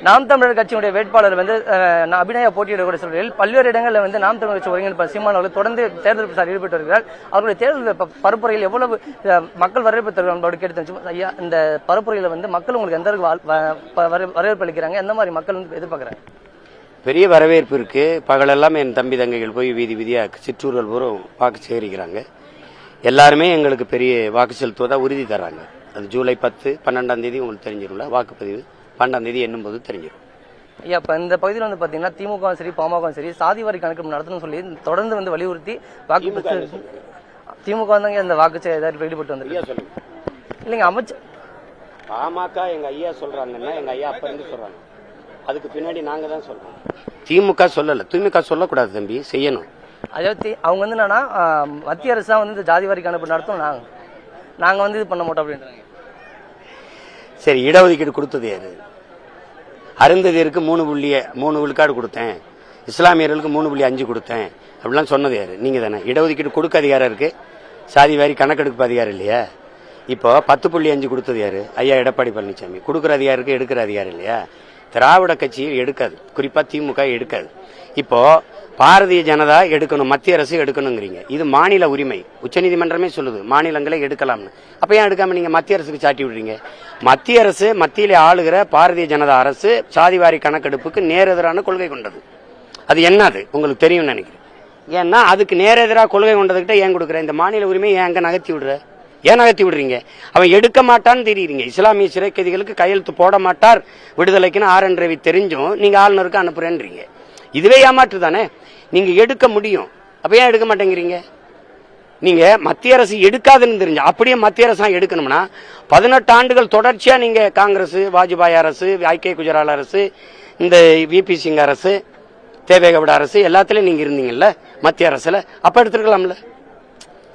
நாம் தமிழர் கட்சியுடைய வேட்பாளர் வந்து அபிநயா போட்டியிடக்கூடிய சூழலில் பல்வேறு இடங்களில் வந்து நாம் தமிழர் கட்சி ஒருங்கிணைப்பாளர் சீமான் அவர்கள் தொடர்ந்து தேர்தல் பிரச்சாரம் ஈடுபட்டு வருகிறார். அவருடைய தேர்தல் பரப்புரையில் எவ்வளவு மக்கள் வரவேற்பு தருவாங்க கேட்டு ஐயா, இந்த பரப்புரையில வந்து மக்கள் உங்களுக்கு எந்த வரவேற்பு அளிக்கிறாங்க, எந்த மாதிரி மக்கள் வந்து எதிர்பார்க்கிறாங்க? பெரிய வரவேற்பு இருக்கு. பகலெல்லாம் என் தம்பி தங்கைகள் போய் வீதி வீதியா சிற்றூர்கள் பூரா வாக்கு சேகரிக்கிறாங்க. எல்லாருமே எங்களுக்கு பெரிய வாக்கு செலுத்துவதா உறுதி தராங்க. அது ஜூலை 10, 12ஆம் தேதி உங்களுக்கு தெரிஞ்சிரும்ல, வாக்குப்பதிவு 12ஆம் தேதி எண்ணும்போது தெரிஞ்சிடும். ஐயா, இப்ப இந்த பகுதியில் வந்து பாத்தீங்கன்னா திமுகவும் சரி பாமகவும் சரி சாதிவாரி கணக்கு நடத்தணும்னு சொல்லி தொடர்ந்து வந்து வலியுறுத்தி வாக்கு திமுக வந்து அந்த வாக்கு ஈடுபட்டு வந்து இல்லைங்க அமைச்சர் பாமக எங்க ஐயா சொல்றாங்கன்னா எங்க ஐயா அப்ப இருந்து சொல்றாங்க, அதுக்கு பின்னாடி நாங்க தான் சொல்றோம். திமுக சொல்லல, திமுக சொல்லக்கூடாது தம்பி, செய்யணும். அதாவது அவங்க வந்து என்னன்னா மத்திய அரசு தான் வந்து இந்த ஜாதிவாரி கணக்கு நடத்தும், நாங்க வந்து இது பண்ண மாட்டோம் அப்படின்றாங்க. சரி, இடஒதுக்கீடு கொடுத்தது யாரு? அருந்ததியருக்கு 3 விழுக்காடு கொடுத்தேன், இஸ்லாமியர்களுக்கு 3.5 கொடுத்தேன் அப்படிலாம் சொன்னது யாரு? நீங்க தானே. இடஒதுக்கீடு கொடுக்க அதிகாரம் இருக்கு, சாதி வாரி கணக்கெடுப்பு அதிகாரம் இல்லையா? இப்போ 10.5 கொடுத்தது யாரு? ஐயா எடப்பாடி பழனிசாமி. கொடுக்குற அதிகாரம் இருக்கு, எடுக்கிற அதிகாரம் இல்லையா? திராவிட கட்சி எடுக்காது, குறிப்பா திமுக எடுக்காது. இப்போ பாரதிய ஜனதா எடுக்கணும், மத்திய அரசு எடுக்கணுங்கிறீங்க. இது மாநில உரிமை, உச்சநீதிமன்றமே சொல்லுது மாநிலங்களே எடுக்கலாம்னு. அப்ப ஏன் எடுக்காம நீங்க மத்திய அரசுக்கு சாட்டி விடுறீங்க? மத்திய அரசு, மத்தியிலே ஆளுகிற பாரதிய ஜனதா அரசு சாதிவாரி கணக்கெடுப்புக்கு நேரெதிரான கொள்கை கொண்டது. அது என்னது உங்களுக்கு தெரியும் நினைக்கிறேன். ஏன்னா அதுக்கு நேரெதிராக கொள்கை கொண்டதுகிட்ட ஏன் கொடுக்குற? இந்த மாநில உரிமை ஏன் அங்க நகர்த்தி விடுற? ஏன் நகர்த்தி விடுறீங்க? அவன் எடுக்க மாட்டான்னு தெரியுறீங்க. இஸ்லாமிய சிறை கைதிகளுக்கு கையெழுத்து போட மாட்டார் விடுதலைக்குன்னு ஆர்.என். ரவி தெரிஞ்சும் நீங்க ஆளுநருக்கு அனுப்புறேன்றீங்க. இதுவே ஏமாற்று தானே. நீங்க எடுக்க முடியும், அப்ப ஏன் எடுக்க மாட்டேங்கிறீங்க? நீங்க மத்திய அரசு எடுக்காதுன்னு தெரிஞ்சு அப்படியே மத்திய அரசு எடுக்கணும்னா 18 ஆண்டுகள் தொடர்ச்சியா நீங்க காங்கிரஸ், வாஜ்பாய் அரசு, ஐக்கிய குஜரால் அரசு, இந்த விபி சிங் அரசு, தேவேகவுட அரசு எல்லாத்திலயும் நீங்க இருந்தீங்கல்ல மத்திய அரசுல. அப்ப எடுத்துருக்கலாம்ல,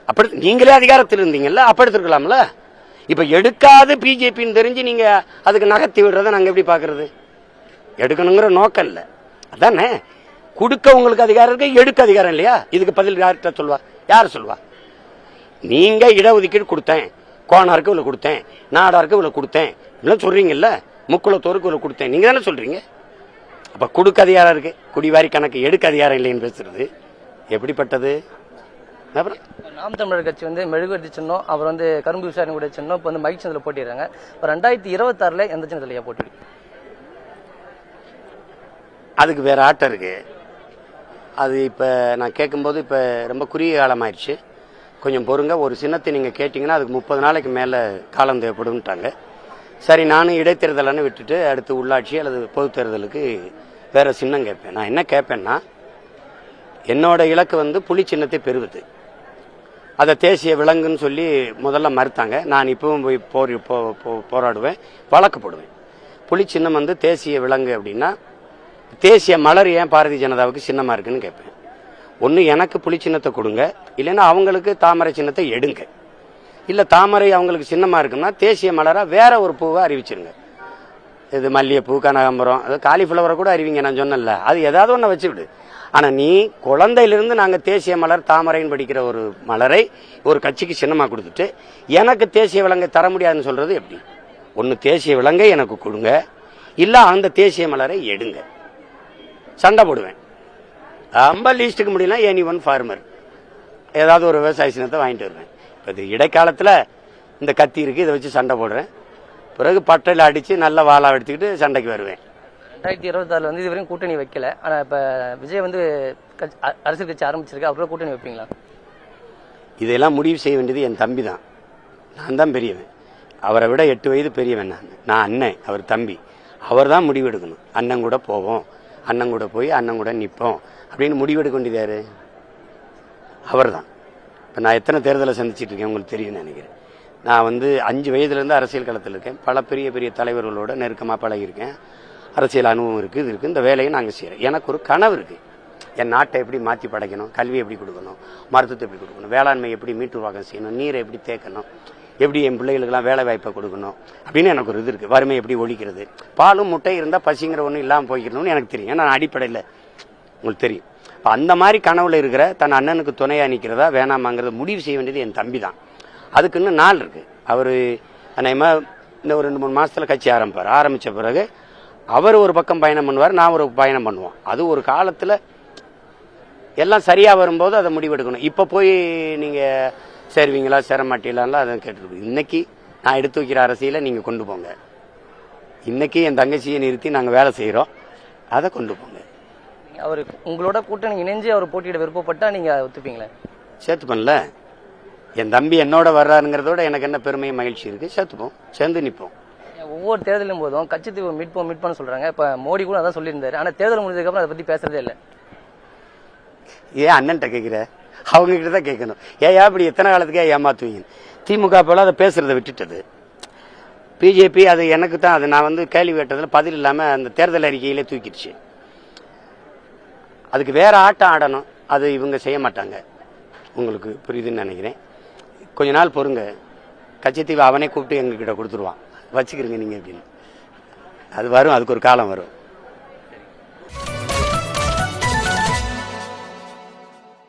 அப்படி நீங்களே அதிகாரத்தில் இருந்தீங்கல்ல, அப்ப எடுத்துருக்கலாம்ல. இப்ப எடுக்காது பிஜேபின்னு தெரிஞ்சு நீங்க அதுக்கு நகர்த்தி விடுறத நாங்க எப்படி பாக்குறது? எடுக்கணுங்கிற நோக்கம் இல்ல அதானே. கொடுக்க உங்களுக்கு அதிகாரம் இருக்கு, எடுக்க அதிகாரம் இல்லையா? இதுக்கு பதில் யார்கிட்ட சொல்வா? யார் சொல்வா? நீங்க இடஒதுக்கீடு கொடுத்தேன், கோனாருக்கு இவ்வளவு கொடுத்தேன், நாடாருக்கு இவ்வளவு கொடுத்தேன் இப்படிலாம் சொல்றீங்கல்ல, முக்குளத்தோருக்கு இவ்வளவு கொடுத்தேன் நீங்க தானே சொல்றீங்க. அப்ப கொடுக்க அதிகாரம் இருக்கு, குடிவாரி கணக்கு எடுக்க அதிகாரம் இல்லைன்னு பேசுறது எப்படிப்பட்டது? நாம் தமிழர் கட்சி வந்து மெழுகுவர்த்தி சின்னம், அப்புறம் வந்து கரும்பு விசாரணை கூட சின்னம், இப்போ வந்து மைக் சின்னத்தில் போட்டிடுறாங்க. இப்போ 2026 எந்த சின்னத்திலேயே போட்டி? அதுக்கு வேற ஆட்டம் இருக்கு. அது இப்ப நான் கேட்கும்போது இப்ப ரொம்ப குறுகிய காலம் ஆயிடுச்சு, கொஞ்சம் பொறுங்க. ஒரு சின்னத்தை நீங்க கேட்டீங்கன்னா அதுக்கு 30 நாளைக்கு மேல காலம் தேவைப்படும்ட்டாங்க. சரி, நானும் இடைத்தேர்தலான்னு விட்டுட்டு அடுத்து உள்ளாட்சி அல்லது பொது தேர்தலுக்கு வேற சின்னம் கேட்பேன். நான் என்ன கேட்பேன்னா, என்னோட இலக்கு வந்து புலி சின்னத்தை பெறுவது. அதை தேசிய விலங்குன்னு சொல்லி முதல்ல மறுத்தாங்க. நான் இப்பவும் போய் போராடுவேன், வழக்கு போடுவேன். புலி சின்னம் வந்து தேசிய விலங்கு அப்படின்னா தேசிய மலர் ஏன் பாரதிய ஜனதாவுக்கு சின்னமா இருக்குன்னு கேட்பேன். ஒன்னு எனக்கு புலி சின்னத்தை கொடுங்க, இல்லைன்னா அவங்களுக்கு தாமரை சின்னத்தை எடுங்க. இல்ல தாமரை அவங்களுக்கு சின்னமா இருக்குன்னா தேசிய மலரா வேற ஒரு பூவை அறிவிச்சிருங்க. இது மல்லிகைப்பூ, கனகாம்பரம், அது காலிஃபிளவரை கூட அறிவிங்க. நான் சொன்னல, அது ஏதாவது ஒண்ணு வச்சு விடு. ஆனா நீ குழந்தையிலிருந்து நாங்க தேசிய மலர் தாமரைன்னு படிக்கிற ஒரு மலரை ஒரு கட்சிக்கு சின்னமா கொடுத்துட்டு எனக்கு தேசிய விலங்கை தர முடியாதுன்னு சொல்றது எப்படி? ஒன்னு தேசிய விலங்கை எனக்கு கொடுங்க, இல்ல அந்த தேசிய மலரை எடுங்க. சண்டை போடுவேன். ரொம்ப லீஸ்டுக்கு முடியல எனி ஒன் ஃபார்மர் ஏதாவது ஒரு விவசாய சின்னத்தை வாங்கிட்டு வருவேன். இப்போ இது இடைக்காலத்தில் இந்த கத்தி இருக்கு, இதை வச்சு சண்டை போடுறேன். பிறகு பட்டையில் அடிச்சு நல்ல வாழா எடுத்துக்கிட்டு சண்டைக்கு வருவேன். 2026 வந்து இதுவரையும் கூட்டணி வைக்கல. ஆனா இப்ப விஜய் வந்து அரசியல் கட்சி ஆரம்பிச்சிருக்கு, அவரோட கூட்டணி வைப்பீங்களா? இதெல்லாம் முடிவு செய்ய வேண்டியது என் தம்பி தான். நான் தான் பெரியவன், அவரை விட 8 வயது பெரியவன். நான் அண்ணன், அவர் தம்பி. அவர் தான் முடிவு எடுக்கணும். அண்ணன் கூட போவோம், அண்ணன் கூட போய் அண்ணன் கூட நிற்போம் அப்படின்னு முடிவெடுக்க வேண்டியது யாரு? அவர் தான். இப்போ நான் எத்தனை தேர்தலை சந்திச்சிட்டு இருக்கேன் உங்களுக்கு தெரியும் நினைக்கிறேன். நான் வந்து 5 வயதுலேருந்து அரசியல் களத்தில் இருக்கேன். பல பெரிய பெரிய தலைவர்களோட நெருக்கமாக பழகியிருக்கேன். அரசியல் அனுபவம் இருக்குது, இது இருக்குது. இந்த வேலையை நாங்கள் செய்கிறோம். எனக்கு ஒரு கனவு இருக்குது. என் நாட்டை எப்படி மாற்றி படைக்கணும், கல்வி எப்படி கொடுக்கணும், மருத்துவத்தை எப்படி கொடுக்கணும், வேளாண்மை எப்படி மீட்டுருவாக்கம் செய்யணும், நீரை எப்படி தேக்கணும், எப்படி என் பிள்ளைகளுக்கெல்லாம் வேலை வாய்ப்பை கொடுக்கணும் அப்படின்னு எனக்கு ஒரு இது இருக்குது. வறுமை எப்படி ஒழிக்கிறது, பாலும் முட்டை இருந்தால் பசிங்கிற ஒன்றும் இல்லாமல் போய்க்கணும்னு எனக்கு தெரியும். ஏன்னா நான் அடிப்படையில் உங்களுக்கு தெரியும். அந்த மாதிரி கனவுல இருக்கிற தன் அண்ணனுக்கு துணையா நிற்கிறதா வேணாமாங்கிறத முடிவு செய்ய வேண்டியது என் தம்பி தான். அதுக்கு இன்னும் நாள் இருக்கு. அவரு இந்த ஒரு 2-3 மாசத்துல கட்சி ஆரம்பிப்பார். ஆரம்பிச்ச பிறகு அவர் ஒரு பக்கம் பயணம் பண்ணுவார், நான் ஒரு பயணம் பண்ணுவோம். அது ஒரு காலத்தில் எல்லாம் சரியாக வரும்போது அதை முடிவெடுக்கணும். இப்போ போய் நீங்கள் சேருவீங்களா சேர மாட்டீங்களான்லாம் அதை கேட்டுருக்கு. இன்னைக்கு நான் எடுத்து வைக்கிற அரசியலை நீங்கள் கொண்டு போங்க. இன்னைக்கு என் தங்கச்சியை நிறுத்தி நாங்கள் வேலை செய்கிறோம், அதை கொண்டு போங்க. அவர் உங்களோட கூட்டணி இணைஞ்சு அவர் போட்டியிட விருப்பப்பட்டா நீங்க ஒத்துப்பீங்களே? சேர்த்துப்போம்ல. என் தம்பி என்னோட வர்றாருங்கிறதோட எனக்கு என்ன பெருமை மகிழ்ச்சி இருக்கு. சேர்த்துப்போம், சேர்ந்து நிற்போம். ஒவ்வொரு தேர்தலும் போதும் கட்சி தீர்வு மீட்போம்னு சொல்றாங்க. இப்ப மோடி கூட அதான் சொல்லியிருந்தாரு. ஆனா தேர்தல் முடிஞ்சதுக்கு அப்புறம் அதை பத்தி பேசுறதே இல்லை. ஏன் அண்ணன்ட்ட கேட்கிற? அவங்க கிட்ட தான் கேட்கணும். ஏன் அப்படி எத்தனை காலத்துக்கே ஏமாத்துவீங்க? திமுக போல அதை பேசுறதை விட்டுட்டது. பிஜேபி அது எனக்கு தான், அது நான் கேள்வி கேட்டதில் பதில் இல்லாமல் அந்த தேர்தல் அறிக்கையிலே தூக்கிடுச்சு. அதுக்கு வேற ஆட்டம் ஆடணும், அது இவங்க செய்ய மாட்டாங்க. உங்களுக்கு புரியுதுன்னு நினைக்கிறேன். கொஞ்ச நாள் பொறுங்க, கட்சித்தீவு அவனே கூப்பிட்டு எங்ககிட்ட கொடுத்துருவான், வச்சுக்கிறீங்க நீங்க அப்படின்னு. அது வரும், அதுக்கு ஒரு காலம் வரும்.